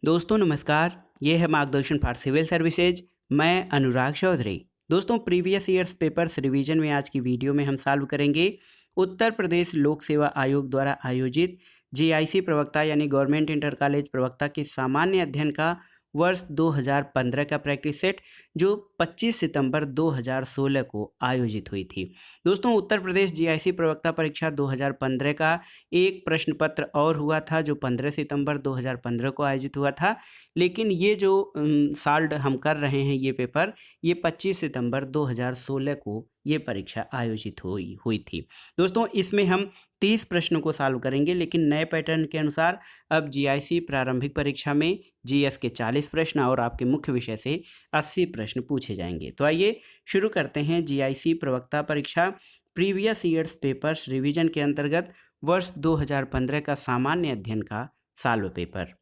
दोस्तों नमस्कार। ये है मार्गदर्शन फॉर सिविल सर्विसेज। मैं अनुराग चौधरी। दोस्तों प्रीवियस ईयर्स पेपर्स रिवीजन में आज की वीडियो में हम सॉल्व करेंगे उत्तर प्रदेश लोक सेवा आयोग द्वारा आयोजित जीआईसी प्रवक्ता यानी गवर्नमेंट इंटर कॉलेज प्रवक्ता के सामान्य अध्ययन का वर्ष 2015 का प्रैक्टिस सेट जो 25 सितंबर 2016 को आयोजित हुई थी। दोस्तों उत्तर प्रदेश जीआईसी प्रवक्ता परीक्षा 2015 का एक प्रश्न पत्र और हुआ था जो 15 सितंबर 2015 को आयोजित हुआ था, लेकिन ये जो साल हम कर रहे हैं ये पेपर, ये 25 सितंबर 2016 को ये परीक्षा आयोजित हुई हुई थी। दोस्तों इसमें हम 30 प्रश्नों को सॉल्व करेंगे, लेकिन नए पैटर्न के अनुसार अब जीआईसी प्रारंभिक परीक्षा में जीएस के 40 प्रश्न और आपके मुख्य विषय से 80 प्रश्न पूछे जाएंगे। तो आइए शुरू करते हैं जीआईसी प्रवक्ता परीक्षा प्रीवियस ईयर्स पेपर्स रिवीजन के अंतर्गत वर्ष 2015 का सामान्य अध्ययन का सॉल्व पेपर।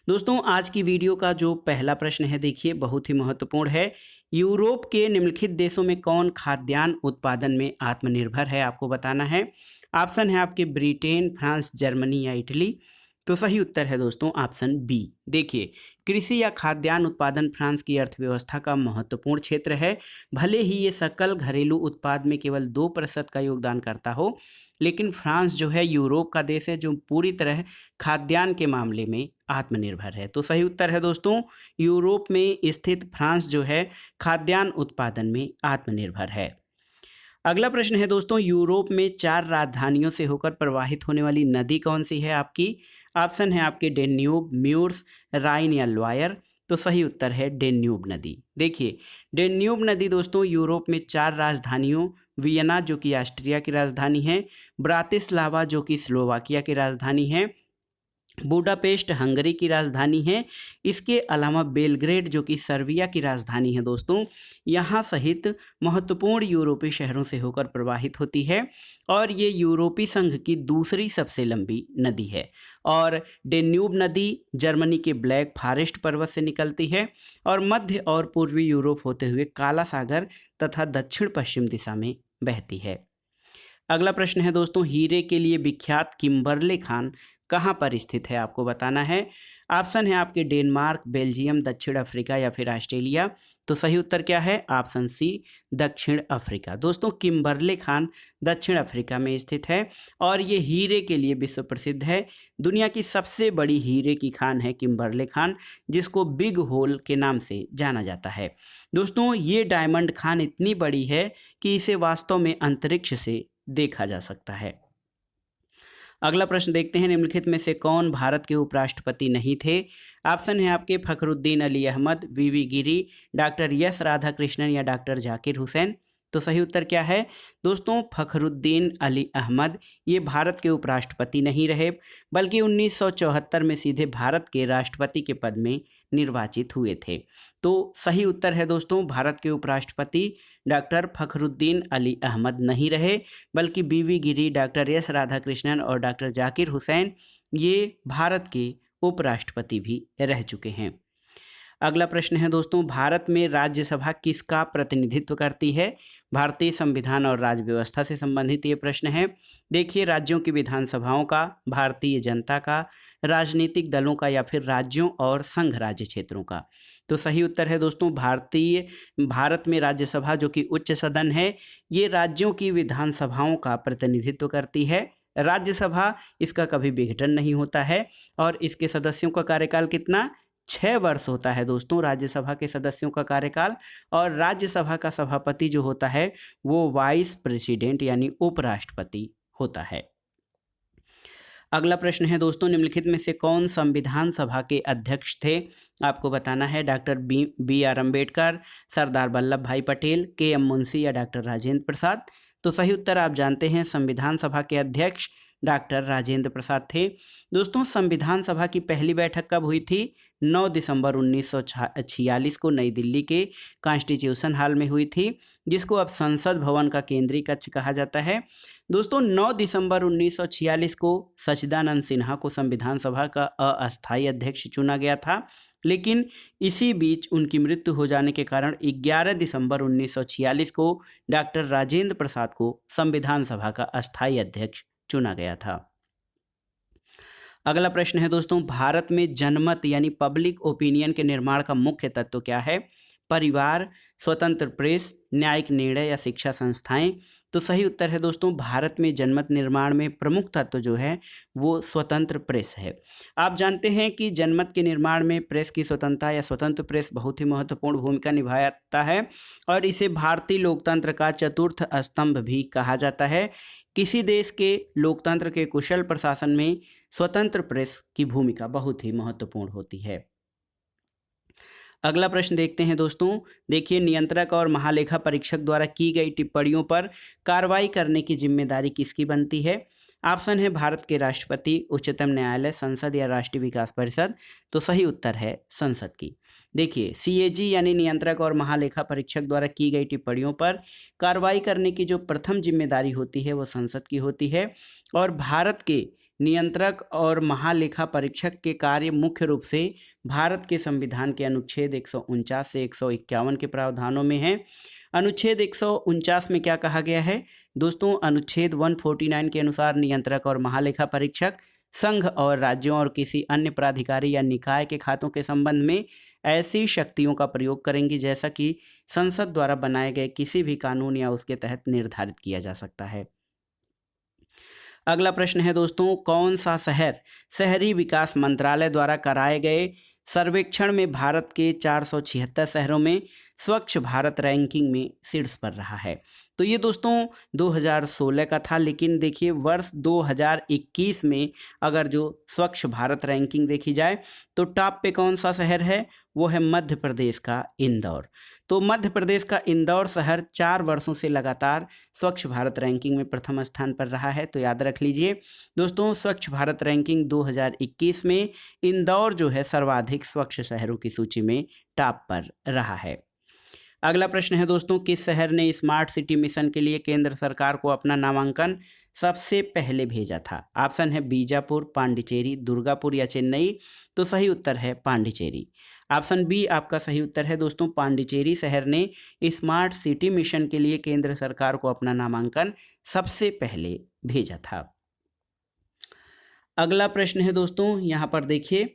दोस्तों आज की वीडियो का जो पहला प्रश्न है देखिए बहुत ही महत्वपूर्ण है। यूरोप के निम्नलिखित देशों में कौन खाद्यान्न उत्पादन में आत्मनिर्भर है, आपको बताना है। ऑप्शन है आपके ब्रिटेन, फ्रांस, जर्मनी या इटली। तो सही उत्तर है दोस्तों ऑप्शन बी। देखिए कृषि या खाद्यान्न उत्पादन फ्रांस की अर्थव्यवस्था का महत्वपूर्ण क्षेत्र है। भले ही ये सकल घरेलू उत्पाद में केवल 2% का योगदान करता हो, लेकिन फ्रांस जो है यूरोप का देश है जो पूरी तरह खाद्यान्न के मामले में आत्मनिर्भर है। तो सही उत्तर है दोस्तों यूरोप में स्थित फ्रांस जो है खाद्यान्न उत्पादन में आत्मनिर्भर है। अगला प्रश्न है दोस्तों, यूरोप में 4 राजधानियों से होकर प्रवाहित होने वाली नदी कौन सी है आपकी। ऑप्शन है आपके डेन्यूब, म्यूर्स, राइन या लॉयर। तो सही उत्तर है डेन्यूब नदी। देखिए डेन्यूब नदी दोस्तों यूरोप में 4 राजधानियों वियना जो कि ऑस्ट्रिया की राजधानी है, ब्रातिस्लावा जो कि स्लोवाकिया की राजधानी है, बुडापेस्ट हंगरी की राजधानी है, इसके अलावा बेलग्रेड जो कि सर्बिया की राजधानी है दोस्तों, यहाँ सहित महत्वपूर्ण यूरोपीय शहरों से होकर प्रवाहित होती है और ये यूरोपीय संघ की दूसरी सबसे लंबी नदी है। और डेन्यूब नदी जर्मनी के ब्लैक फॉरेस्ट पर्वत से निकलती है और मध्य और पूर्वी यूरोप होते हुए काला सागर तथा दक्षिण पश्चिम दिशा में बहती है। अगला प्रश्न है दोस्तों, हीरे के लिए विख्यात किम्बरले खान कहाँ पर स्थित है, आपको बताना है। ऑप्शन है आपके डेनमार्क, बेल्जियम, दक्षिण अफ्रीका या फिर ऑस्ट्रेलिया। तो सही उत्तर क्या है ऑप्शन सी दक्षिण अफ्रीका। दोस्तों किम्बरले खान दक्षिण अफ्रीका में स्थित है और ये हीरे के लिए विश्व प्रसिद्ध है। दुनिया की सबसे बड़ी हीरे की खान है किम्बरले खान, जिसको बिग होल के नाम से जाना जाता है। दोस्तों ये डायमंड खान इतनी बड़ी है कि इसे वास्तव में अंतरिक्ष से देखा जा सकता है। अगला प्रश्न देखते हैं, निम्नलिखित में से कौन भारत के उपराष्ट्रपति नहीं थे। ऑप्शन है आपके फखरुद्दीन अली अहमद, वीवी गिरी, डॉक्टर एस राधाकृष्णन या डॉक्टर जाकिर हुसैन। तो सही उत्तर क्या है दोस्तों फखरुद्दीन अली अहमद ये भारत के उपराष्ट्रपति नहीं रहे, बल्कि 1974 में सीधे भारत के राष्ट्रपति के पद में निर्वाचित हुए थे। तो सही उत्तर है दोस्तों भारत के उपराष्ट्रपति डॉक्टर फखरुद्दीन अली अहमद नहीं रहे, बल्कि बीवी गिरी, डॉक्टर एस राधाकृष्णन और डॉक्टर जाकिर हुसैन ये भारत के उपराष्ट्रपति भी रह चुके हैं। अगला प्रश्न है दोस्तों, भारत में राज्यसभा किसका प्रतिनिधित्व करती है। भारतीय संविधान और राज्य व्यवस्था से संबंधित ये प्रश्न है। देखिए राज्यों की विधानसभाओं का, भारतीय जनता का, राजनीतिक दलों का या फिर राज्यों और संघ राज्य क्षेत्रों का। तो सही उत्तर है दोस्तों भारत में राज्यसभा जो कि उच्च सदन है, ये राज्यों की विधानसभाओं का प्रतिनिधित्व करती है। राज्यसभा इसका कभी विघटन नहीं होता है और इसके सदस्यों का कार्यकाल कितना 6 वर्ष होता है दोस्तों राज्यसभा के सदस्यों का कार्यकाल। और राज्यसभा का सभापति जो होता है वो वाइस प्रेसिडेंट यानी उपराष्ट्रपति होता है। अगला प्रश्न है दोस्तों, निम्नलिखित में से कौन संविधान सभा के अध्यक्ष थे, आपको बताना है। Doctor B are Ambedkar, Sardar Vallabh भाई पटेल, के एम मुंशी या डॉक्टर राजेंद्र प्रसाद। तो सही उत्तर आप जानते हैं संविधान सभा के अध्यक्ष डॉक्टर राजेंद्र प्रसाद थे। दोस्तों संविधान सभा की पहली बैठक कब हुई थी, 9 दिसंबर 1946 को नई दिल्ली के कॉन्स्टिट्यूशन हॉल में हुई थी, जिसको अब संसद भवन का केंद्रीय कक्ष कहा जाता है। दोस्तों 9 दिसंबर 1946 को सच्चिदानंद सिन्हा को संविधान सभा का अस्थायी अध्यक्ष चुना गया था, लेकिन इसी बीच उनकी मृत्यु हो जाने के कारण 11 दिसंबर 1946 को डॉक्टर राजेंद्र प्रसाद को संविधान सभा का अस्थायी अध्यक्ष चुना गया था। अगला प्रश्न है दोस्तों, भारत में जनमत यानी पब्लिक ओपिनियन के निर्माण का मुख्य तत्व क्या है? परिवार, स्वतंत्र प्रेस, न्यायिक निर्णय या शिक्षा संस्थाएं? तो सही उत्तर है दोस्तों, भारत में जनमत निर्माण में प्रमुख तत्व जो है वो स्वतंत्र प्रेस है। आप जानते हैं कि जनमत के निर्माण में प्रेस की स्वतंत्रता या स्वतंत्र प्रेस बहुत ही महत्वपूर्ण भूमिका निभाता है और इसे भारतीय लोकतंत्र का चतुर्थ स्तंभ भी कहा जाता है। किसी देश के लोकतंत्र के कुशल प्रशासन में स्वतंत्र प्रेस की भूमिका बहुत ही महत्वपूर्ण होती है। अगला प्रश्न देखते हैं दोस्तों, देखिए, नियंत्रक और महालेखा परीक्षक द्वारा की गई टिप्पणियों पर कार्रवाई करने की जिम्मेदारी किसकी बनती है? ऑप्शन है भारत के राष्ट्रपति, उच्चतम न्यायालय, संसद या राष्ट्रीय विकास परिषद। तो सही उत्तर है संसद की। देखिए, सीएजी यानी नियंत्रक और महालेखा परीक्षक द्वारा की गई टिप्पणियों पर कार्रवाई करने की जो प्रथम जिम्मेदारी होती है वो संसद की होती है और भारत के नियंत्रक और महालेखा परीक्षक के कार्य मुख्य रूप से भारत के संविधान के अनुच्छेद 149 से 151 के प्रावधानों में है। अनुच्छेद 149 में क्या कहा गया है दोस्तों? अनुच्छेद 149 के अनुसार नियंत्रक और महालेखा परीक्षक संघ और राज्यों और किसी अन्य प्राधिकारी या निकाय के खातों के संबंध में ऐसी शक्तियों का प्रयोग करेंगे जैसा कि संसद द्वारा बनाए गए किसी भी कानून या उसके तहत निर्धारित किया जा सकता है। अगला प्रश्न है दोस्तों, कौन सा शहर शहरी विकास मंत्रालय द्वारा कराए गए सर्वेक्षण में भारत के 476 शहरों में स्वच्छ भारत रैंकिंग में शीर्ष पर रहा है? तो ये दोस्तों 2016 का था, लेकिन देखिए वर्ष 2021 में अगर जो स्वच्छ भारत रैंकिंग देखी जाए तो टॉप पे कौन सा शहर है? वो है मध्य प्रदेश का इंदौर। तो मध्य प्रदेश का इंदौर शहर 4 वर्षों से लगातार स्वच्छ भारत रैंकिंग में प्रथम स्थान पर रहा है। तो याद रख लीजिए दोस्तों, स्वच्छ भारत रैंकिंग 2021 में इंदौर जो है सर्वाधिक स्वच्छ शहरों की सूची में टॉप पर रहा है। अगला प्रश्न है दोस्तों, किस शहर ने स्मार्ट सिटी मिशन के लिए केंद्र सरकार को अपना नामांकन सबसे पहले भेजा था? ऑप्शन है बीजापुर, पांडिचेरी, दुर्गापुर या चेन्नई। तो सही उत्तर है पांडिचेरी। ऑप्शन बी आपका सही उत्तर है दोस्तों, पांडिचेरी शहर ने स्मार्ट सिटी मिशन के लिए केंद्र सरकार को अपना नामांकन सबसे पहले भेजा था। अगला प्रश्न है दोस्तों, यहाँ पर देखिए,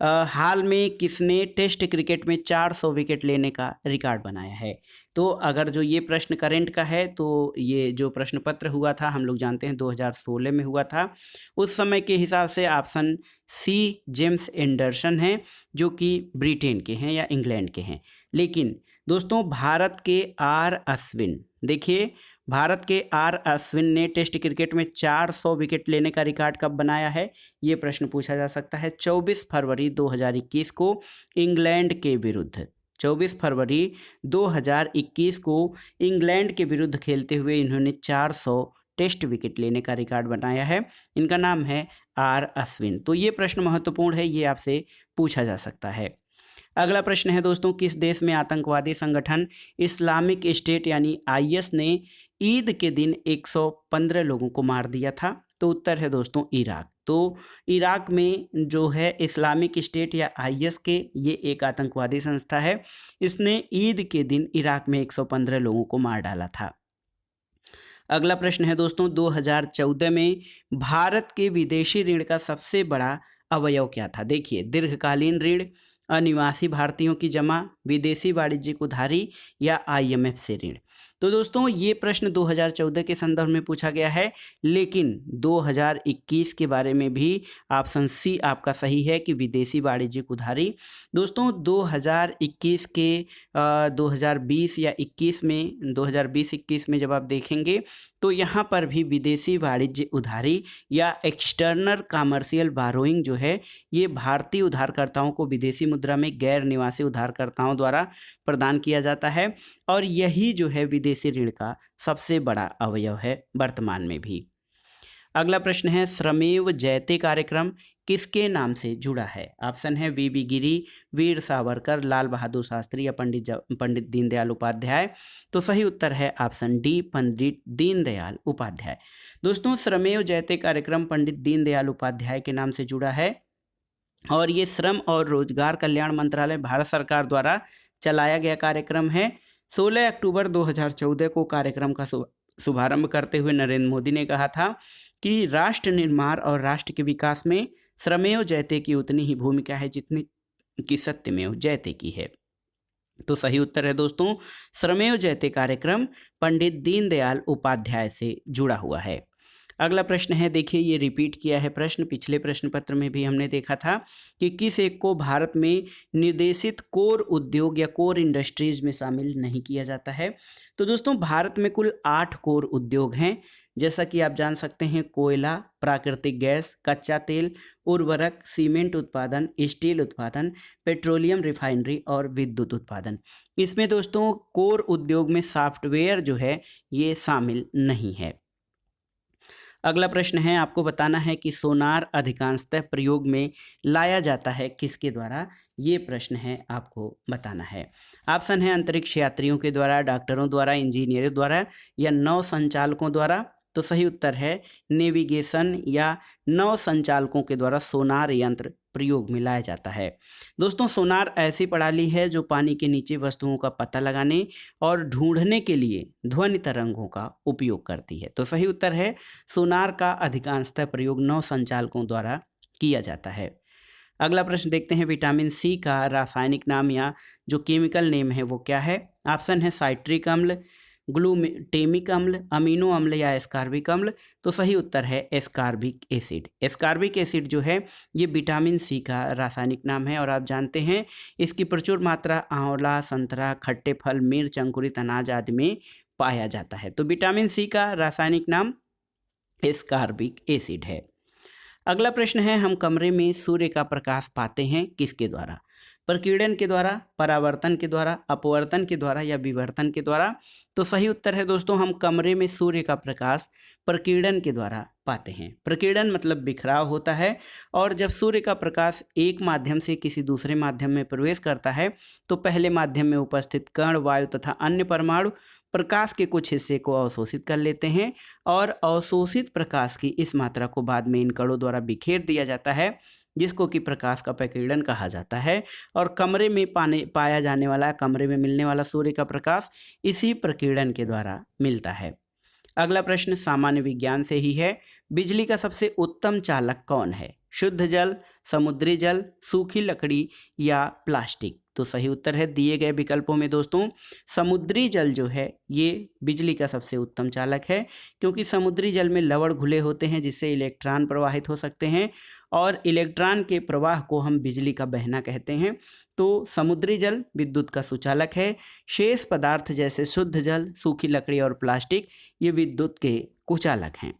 हाल में किसने टेस्ट क्रिकेट में 400 विकेट लेने का रिकॉर्ड बनाया है? तो अगर जो ये प्रश्न करंट का है तो ये जो प्रश्न पत्र हुआ था हम लोग जानते हैं 2016 में हुआ था। उस समय के हिसाब से ऑप्शन सी जेम्स एंडरसन हैं, जो कि ब्रिटेन के हैं या इंग्लैंड के हैं। लेकिन दोस्तों भारत के आर अश्विन, देखिए भारत के आर अश्विन ने टेस्ट क्रिकेट में 400 विकेट लेने का रिकॉर्ड कब बनाया है? ये प्रश्न पूछा जा सकता है। 24 फरवरी 2021 को इंग्लैंड के विरुद्ध, 24 फरवरी 2021 को इंग्लैंड के विरुद्ध खेलते हुए इन्होंने 400 टेस्ट विकेट लेने का रिकॉर्ड बनाया है। इनका नाम है आर अश्विन। तो ये प्रश्न महत्वपूर्ण है, ये आपसे पूछा जा सकता है। अगला प्रश्न है दोस्तों, किस देश में आतंकवादी संगठन इस्लामिक स्टेट यानी आईएस ने ईद के दिन 115 लोगों को मार दिया था? तो उत्तर है दोस्तों इराक। तो इराक में जो है इस्लामिक स्टेट या आईएस के ये एक आतंकवादी संस्था है, इसने ईद के दिन इराक में 115 लोगों को मार डाला था। अगला प्रश्न है दोस्तों, 2014 में भारत के विदेशी ऋण का सबसे बड़ा अवयव क्या था? देखिए, दीर्घकालीन ऋण, अनिवासी भारतीयों की जमा, विदेशी वाणिज्यिक उधारी या आईएमएफ से ऋण। तो दोस्तों ये प्रश्न 2014 के संदर्भ में पूछा गया है, लेकिन 2021 के बारे में भी ऑप्शन सी आपका सही है कि विदेशी वाणिज्यिक उधारी। दोस्तों 2021 के 2020 या 21 में 2020-21 में जब आप देखेंगे तो यहाँ पर भी विदेशी वाणिज्य उधारी या एक्सटर्नल कमर्शियल बारोइंग जो है ये भारतीय उधारकर्ताओं को विदेशी मुद्रा में गैर निवासी उधारकर्ताओं द्वारा प्रदान किया जाता है और यही जो है विदेशी ऋण का सबसे बड़ा अवयव है वर्तमान में भी। अगला प्रश्न है, श्रमेव जयते कार्यक्रम किसके नाम से जुड़ा है? ऑप्शन है वीवी गिरी, वीर सावरकर, लाल बहादुर शास्त्री या पंडित दीनदयाल उपाध्याय। तो सही उत्तर है ऑप्शन डी, पंडित दीनदयाल उपाध्याय। दोस्तों श्रमेव जयते कार्यक्रम पंडित दीनदयाल उपाध्याय के नाम से जुड़ा है और ये श्रम और रोजगार कल्याण मंत्रालय भारत सरकार द्वारा चलाया गया कार्यक्रम है। 16 अक्टूबर 2014 को कार्यक्रम का शुभारंभ करते हुए नरेंद्र मोदी ने कहा था कि राष्ट्र निर्माण और राष्ट्र के विकास में श्रमेव जयते की उतनी ही भूमिका है जितनी कि सत्यमेव जयते की है। तो सही उत्तर है दोस्तों, श्रमेव जयते कार्यक्रम पंडित दीनदयाल उपाध्याय से जुड़ा हुआ है। अगला प्रश्न है, देखिए ये रिपीट किया है प्रश्न, पिछले प्रश्न पत्र में भी हमने देखा था कि किस एक को भारत में निर्देशित कोर उद्योग या कोर इंडस्ट्रीज में शामिल नहीं किया जाता है। तो दोस्तों भारत में कुल 8 कोर उद्योग हैं, जैसा कि आप जान सकते हैं कोयला, प्राकृतिक गैस, कच्चा तेल, उर्वरक, सीमेंट उत्पादन, स्टील उत्पादन, पेट्रोलियम रिफाइनरी और विद्युत उत्पादन। इसमें दोस्तों कोर उद्योग में सॉफ्टवेयर जो है ये शामिल नहीं है। अगला प्रश्न है, आपको बताना है कि सोनार अधिकांशतः प्रयोग में लाया जाता है किसके द्वारा, ये प्रश्न है आपको बताना है। ऑप्शन है अंतरिक्ष यात्रियों के द्वारा, डॉक्टरों द्वारा, इंजीनियरों द्वारा या नौ संचालकों द्वारा। तो सही उत्तर है नेविगेशन या नौ संचालकों के द्वारा सोनार यंत्र प्रयोग में लाया जाता है। दोस्तों सोनार ऐसी प्रणाली है जो पानी के नीचे वस्तुओं का पता लगाने और ढूंढने के लिए ध्वनि तरंगों का उपयोग करती है। तो सही उत्तर है सोनार का अधिकांशतः प्रयोग नौ संचालकों द्वारा किया जाता है। अगला प्रश्न देखते हैं, विटामिन सी का रासायनिक नाम या जो केमिकल नेम है वो क्या है। ऑप्शन है साइट्रिक अम्ल, ग्लूटेमिक अम्ल, अमीनो अम्ल या एस्कार्बिक अम्ल। तो सही उत्तर है एस्कार्बिक एसिड। एस्कार्बिक एसिड जो है ये विटामिन सी का रासायनिक नाम है और आप जानते हैं इसकी प्रचुर मात्रा आंवला, संतरा, खट्टे फल, मिर्च, अंकुरित अनाज आदि में पाया जाता है। तो विटामिन सी का रासायनिक नाम एस्कार्बिक एसिड है। अगला प्रश्न है, हम कमरे में सूर्य का प्रकाश पाते हैं किसके द्वारा। प्रकीर्णन के द्वारा, परावर्तन के द्वारा, अपवर्तन के द्वारा या विवर्तन के द्वारा। तो सही उत्तर है दोस्तों हम कमरे में सूर्य का प्रकाश प्रकीर्णन के द्वारा पाते हैं। प्रकीर्णन मतलब बिखराव होता है और जब सूर्य का प्रकाश एक माध्यम से किसी दूसरे माध्यम में प्रवेश करता है तो पहले माध्यम में उपस्थित कण, वायु तथा अन्य परमाणु प्रकाश के कुछ हिस्से को अवशोषित कर लेते हैं और अवशोषित प्रकाश की इस मात्रा को बाद में इन कणों द्वारा बिखेर दिया जाता है, जिसको कि प्रकाश का प्रकीर्णन कहा जाता है। और कमरे में पाया जाने वाला, कमरे में मिलने वाला सूर्य का प्रकाश इसी प्रकीर्णन के द्वारा मिलता है। अगला प्रश्न सामान्य विज्ञान से ही है, बिजली का सबसे उत्तम चालक कौन है। शुद्ध जल, समुद्री जल, सूखी लकड़ी या प्लास्टिक। तो सही उत्तर है दिए गए विकल्पों में दोस्तों समुद्री जल जो है ये बिजली का सबसे उत्तम चालक है, क्योंकि समुद्री जल में लवण घुले होते हैं जिससे इलेक्ट्रॉन प्रवाहित हो सकते हैं और इलेक्ट्रॉन के प्रवाह को हम बिजली का बहना कहते हैं। तो समुद्री जल विद्युत का सुचालक है। शेष पदार्थ जैसे शुद्ध जल, सूखी लकड़ी और प्लास्टिक ये विद्युत के कुचालक हैं।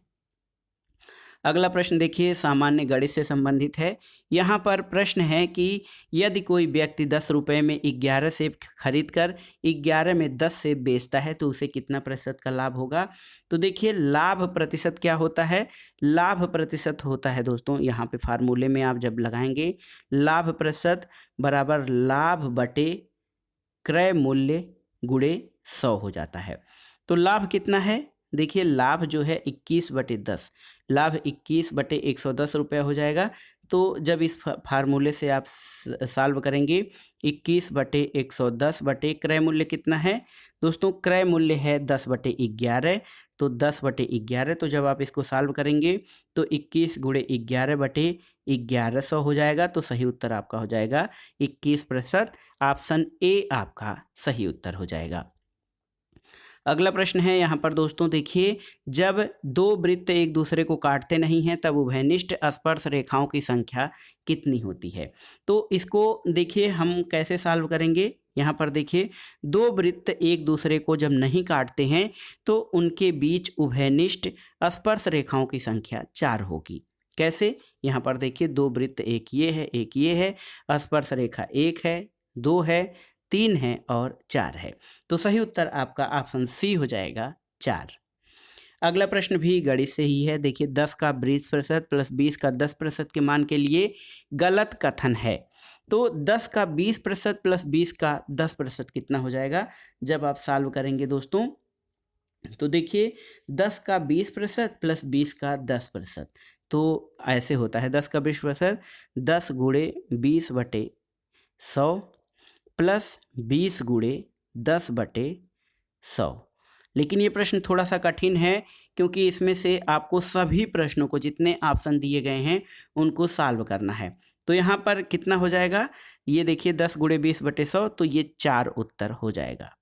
अगला प्रश्न देखिए सामान्य गणित से संबंधित है। यहाँ पर प्रश्न है कि यदि कोई व्यक्ति 10 रुपये में 11 सेब खरीद कर 11 में 10 सेब बेचता है तो उसे कितना प्रतिशत का लाभ होगा। तो देखिए लाभ प्रतिशत क्या होता है, लाभ प्रतिशत होता है दोस्तों यहाँ पे फार्मूले में आप जब लगाएंगे लाभ प्रतिशत बराबर लाभ बटे क्रय मूल्य गुणे 100 हो जाता है। तो लाभ कितना है, देखिए लाभ जो है 21/10, लाभ 21/110 रुपया हो जाएगा। तो जब इस फार्मूले से आप सॉल्व करेंगे 21/110 बटे क्रय मूल्य कितना है दोस्तों, क्रय मूल्य है 10/11, तो 10/11। तो जब आप इसको सॉल्व करेंगे तो 21 × 11/1100 हो जाएगा। तो सही उत्तर आपका हो जाएगा 21%। ऑप्शन ए आपका सही उत्तर हो जाएगा। अगला प्रश्न है यहाँ पर दोस्तों देखिए, जब दो वृत्त एक दूसरे को काटते नहीं हैं तब उभयनिष्ठ स्पर्श रेखाओं की संख्या कितनी होती है। तो इसको देखिए हम कैसे सॉल्व करेंगे। यहाँ पर देखिए दो वृत्त एक दूसरे को जब नहीं काटते हैं तो उनके बीच उभयनिष्ठ स्पर्श रेखाओं की संख्या 4 होगी। कैसे, यहाँ पर देखिए दो वृत्त, एक ये है एक ये है, स्पर्श रेखा 1 है, 2 है, 3 है और 4 है। तो सही उत्तर आपका ऑप्शन सी हो जाएगा 4। अगला प्रश्न भी गणित से ही है। देखिए 10 का 20% प्लस 20 का 10% के मान के लिए गलत कथन है। तो 10 का 20% प्लस 20 का 10% कितना हो जाएगा जब आप सॉल्व करेंगे दोस्तों। तो देखिए 10 का 20% प्लस 20 का 10%, तो ऐसे होता है 10 का 20% 10 × 20/100 प्लस 20 × 10/100, लेकिन ये प्रश्न थोड़ा सा कठिन है क्योंकि इसमें से आपको सभी प्रश्नों को, जितने ऑप्शन दिए गए हैं उनको सॉल्व करना है। तो यहाँ पर कितना हो जाएगा, ये देखिए 10 गुणे 20/100, तो ये 4 उत्तर हो जाएगा।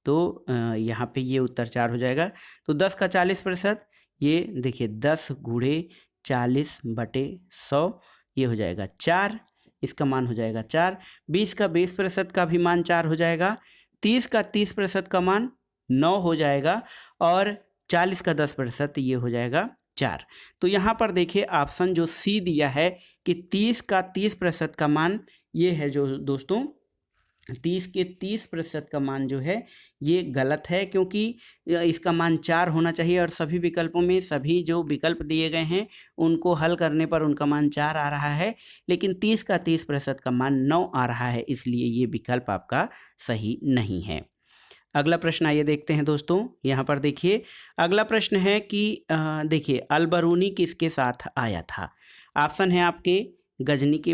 तो यहाँ पे ये उत्तर 4 हो जाएगा। तो 10 का 40%, ये देखिए 10 गुणे 40/100, ये हो जाएगा 4, इसका मान हो जाएगा 4। 20 का 20% का भी मान 4 हो जाएगा। 30 का 30% का मान 9 हो जाएगा और 40 का 10% ये हो जाएगा 4। तो यहाँ पर देखिए ऑप्शन जो सी दिया है कि 30 का 30% का मान, ये है जो दोस्तों 30 के 30% का मान जो है ये गलत है, क्योंकि इसका मान 4 होना चाहिए और सभी विकल्पों में सभी जो विकल्प दिए गए हैं उनको हल करने पर उनका मान 4 आ रहा है, लेकिन 30 का 30% का मान 9 आ रहा है, इसलिए ये विकल्प आपका सही नहीं है। अगला प्रश्न आइए देखते हैं दोस्तों। यहाँ पर देखिए अगला प्रश्न है कि देखिए अलबरूनी किसके साथ आया था। ऑप्शन है आपके गजनी के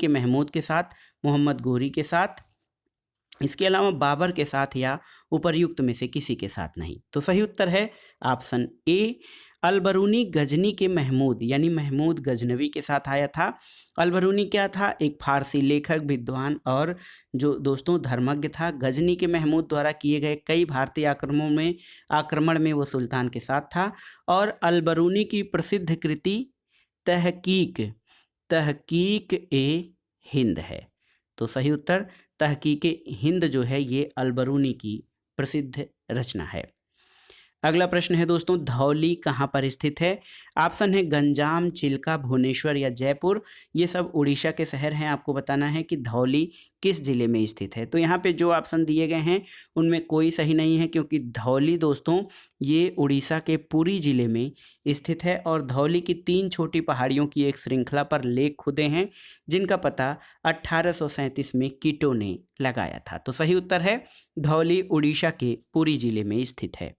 महमूद के साथ, मोहम्मद गोरी के साथ, इसके अलावा बाबर के साथ या उपर्युक्त में से किसी के साथ नहीं। तो सही उत्तर है ऑप्शन ए, अलबरूनी गजनी के महमूद यानी महमूद गजनवी के साथ आया था। अलबरूनी क्या था, एक फारसी लेखक, विद्वान और जो दोस्तों धर्मज्ञ था। गजनी के महमूद द्वारा किए गए कई भारतीय आक्रमण में वो सुल्तान के साथ था। और अलबरूनी की प्रसिद्ध कृति तहकीक ए हिंद है। तो सही उत्तर तहकीक ए हिंद जो है ये अलबरूनी की प्रसिद्ध रचना है। अगला प्रश्न है दोस्तों, धौली कहाँ पर स्थित है। ऑप्शन है गंजाम, चिल्का, भुवनेश्वर या जयपुर। ये सब उड़ीसा के शहर हैं। आपको बताना है कि धौली किस जिले में स्थित है। तो यहाँ पे जो ऑप्शन दिए गए हैं उनमें कोई सही नहीं है, क्योंकि धौली दोस्तों ये उड़ीसा के पुरी जिले में स्थित है और धौली की 3 छोटी पहाड़ियों की एक श्रृंखला पर लेख खुदे हैं, जिनका पता 1837 में कीटो ने लगाया था। तो सही उत्तर है धौली उड़ीसा के पुरी जिले में स्थित है।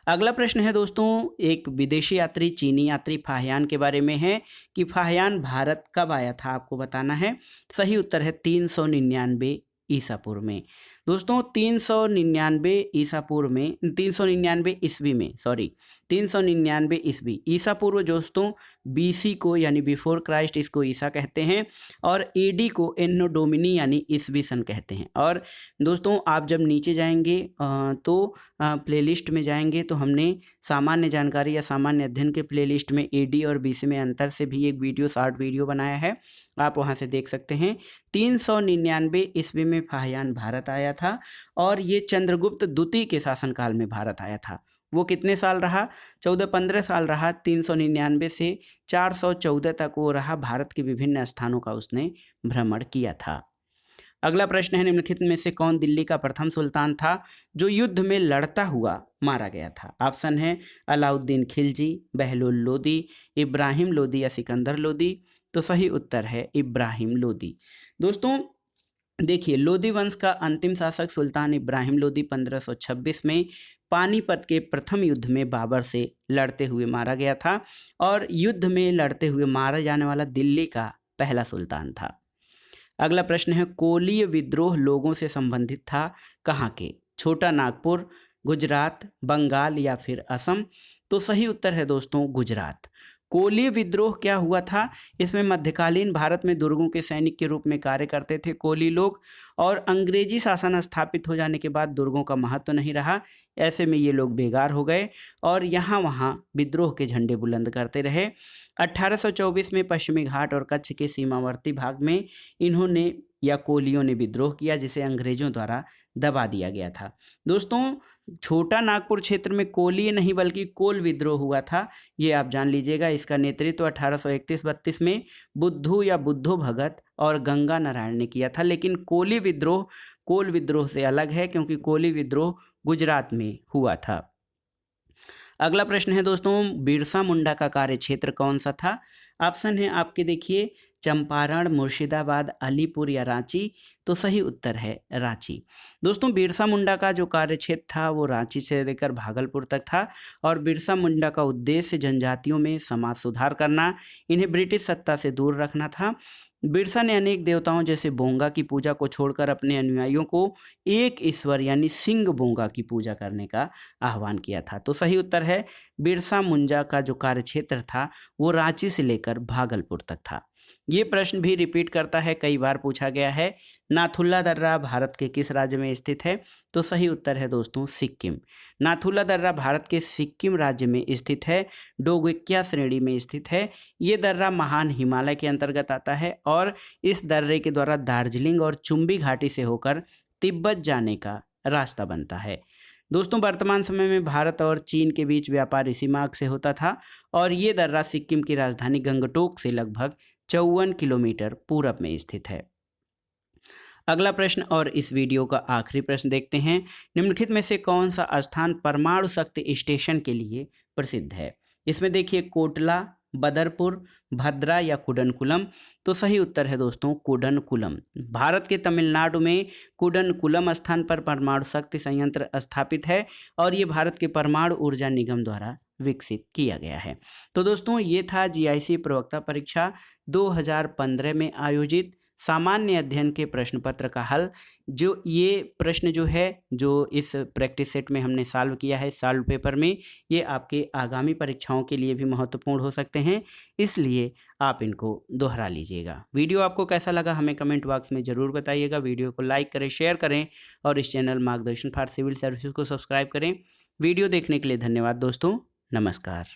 अगला प्रश्न है दोस्तों, एक विदेशी यात्री, चीनी यात्री फाहियान के बारे में है कि फाहियान भारत कब आया था, आपको बताना है। सही उत्तर है 399 ईसा पूर्व में। दोस्तों 399 ईस्वी में 399 ईस्वी, ईसा पूर्व दोस्तों बीसी को यानी बिफोर क्राइस्ट इसको ईसा कहते हैं और एडी को एन्नो डोमिनी यानी ईसवी सन कहते हैं। और दोस्तों आप जब नीचे जाएंगे तो प्लेलिस्ट में जाएंगे तो हमने सामान्य जानकारी या सामान्य अध्ययन के प्लेलिस्ट में एडी और बीसी में अंतर से भी एक वीडियो, शॉर्ट वीडियो बनाया है, आप वहां से देख सकते हैं। 399 ईस्वी में फाहियान भारत आया था और ये चंद्रगुप्त द्वितीय के शासनकाल में भारत आया था। वो कितने साल रहा, 14-15 साल रहा। 399 से 414 तक वो रहा। भारत के विभिन्न स्थानों का उसने भ्रमण किया था। अगला प्रश्न है, निम्नलिखित में से कौन दिल्ली का प्रथम सुल्तान था जो युद्ध में लड़ता हुआ मारा गया था। ऑप्शन है अलाउद्दीन खिलजी, बहलोल लोदी, इब्राहिम लोदी या सिकंदर लोदी। तो सही उत्तर है इब्राहिम लोदी। दोस्तों देखिए लोदी वंश का अंतिम शासक सुल्तान इब्राहिम लोदी 1526 में पानीपत के प्रथम युद्ध में बाबर से लड़ते हुए मारा गया था और युद्ध में लड़ते हुए मारा जाने वाला दिल्ली का पहला सुल्तान था। अगला प्रश्न है, कोलीय विद्रोह लोगों से संबंधित था कहाँ के। छोटा नागपुर, गुजरात, बंगाल या फिर असम। तो सही उत्तर है दोस्तों गुजरात। कोलीय विद्रोह क्या हुआ था, इसमें मध्यकालीन भारत में दुर्गों के सैनिक के रूप में कार्य करते थे कोली लोग और अंग्रेजी शासन स्थापित हो जाने के बाद दुर्गों का महत्व नहीं रहा। ऐसे में ये लोग बेगार हो गए और यहाँ वहाँ विद्रोह के झंडे बुलंद करते रहे। 1824 में पश्चिमी घाट और कच्छ के सीमावर्ती भाग में इन्होंने या कोलियों ने विद्रोह किया, जिसे अंग्रेजों द्वारा दबा दिया गया था। दोस्तों छोटा नागपुर क्षेत्र में कोलीय नहीं बल्कि कोल विद्रोह हुआ था, ये आप जान लीजिएगा। इसका नेतृत्व 1831-32 में बुद्धू या बुद्धो भगत और गंगा नारायण ने किया था। लेकिन कोली विद्रोह कोल विद्रोह से अलग है, क्योंकि कोली विद्रोह गुजरात में हुआ था। अगला प्रश्न है दोस्तों, बिरसा मुंडा का कार्य क्षेत्र कौन सा था। ऑप्शन है आपके देखिए चंपारण, मुर्शिदाबाद, अलीपुर या रांची? तो सही उत्तर है रांची। दोस्तों बिरसा मुंडा का जो कार्यक्षेत्र था वो रांची से लेकर भागलपुर तक था और बिरसा मुंडा का उद्देश्य जनजातियों में समाज सुधार करना, इन्हें ब्रिटिश सत्ता से दूर रखना था। बिरसा ने अनेक देवताओं जैसे बोंगा की पूजा को छोड़कर अपने अनुयायियों को एक ईश्वर यानी सिंह बोंगा की पूजा करने का आह्वान किया था। तो सही उत्तर है बिरसा मुंडा का जो कार्यक्षेत्र था वो रांची से लेकर भागलपुर तक था। ये प्रश्न भी रिपीट करता है, कई बार पूछा गया है। नाथुला दर्रा भारत के किस राज्य में स्थित है? तो सही उत्तर है दोस्तों सिक्किम। नाथुला दर्रा भारत के सिक्किम राज्य में स्थित है, डोंगक्या श्रेणी में स्थित है। ये दर्रा महान हिमालय के अंतर्गत आता है और इस दर्रे के द्वारा दार्जिलिंग और चुंबी घाटी से होकर तिब्बत जाने का रास्ता बनता है। दोस्तों वर्तमान समय में भारत और चीन के बीच व्यापार इसी मार्ग से होता था और ये दर्रा सिक्किम की राजधानी गंगटोक से लगभग 54 किलोमीटर पूरब में स्थित है। अगला प्रश्न और इस वीडियो का आखिरी प्रश्न देखते हैं। निम्नलिखित में से कौन सा स्थान परमाणु शक्ति स्टेशन के लिए प्रसिद्ध है? इसमें देखिए कोटला, बदरपुर, भद्रा या कुडनकुलम? तो सही उत्तर है दोस्तों कुडनकुलम। भारत के तमिलनाडु में कुडनकुलम स्थान पर परमाणु शक्ति संयंत्र स्थापित है और ये भारत के परमाणु ऊर्जा निगम द्वारा विकसित किया गया है। तो दोस्तों ये था जीआईसी प्रवक्ता परीक्षा 2015 में आयोजित सामान्य अध्ययन के प्रश्न पत्र का हल। जो ये प्रश्न जो है जो इस प्रैक्टिस सेट में हमने सॉल्व किया है सॉल्व पेपर में, ये आपके आगामी परीक्षाओं के लिए भी महत्वपूर्ण हो सकते हैं, इसलिए आप इनको दोहरा लीजिएगा। वीडियो आपको कैसा लगा हमें कमेंट बॉक्स में ज़रूर बताइएगा। वीडियो को लाइक करें, शेयर करें और इस चैनल मार्गदर्शन फॉर सिविल सर्विसेज को सब्सक्राइब करें। वीडियो देखने के लिए धन्यवाद दोस्तों। नमस्कार।